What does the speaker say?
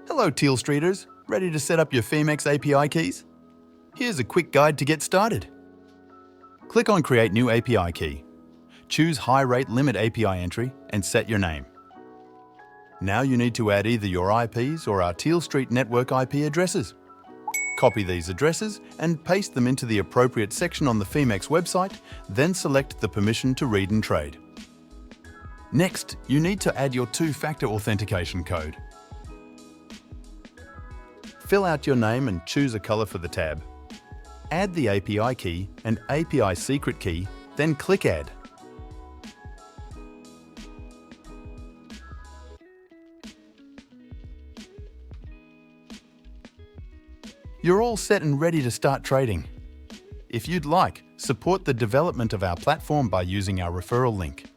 Hello Tealstreeters, ready to set up your Phemex API keys? Here's a quick guide to get started. Click on Create New API Key. Choose High Rate Limit API Entry and set your name. Now you need to add either your IPs or our Tealstreet network IP addresses. Copy these addresses and paste them into the appropriate section on the Phemex website, then select the permission to read and trade. Next, you need to add your two-factor authentication code. Fill out your name and choose a color for the tab. Add the API key and API secret key, then click Add. You're all set and ready to start trading. If you'd like, support the development of our platform by using our referral link.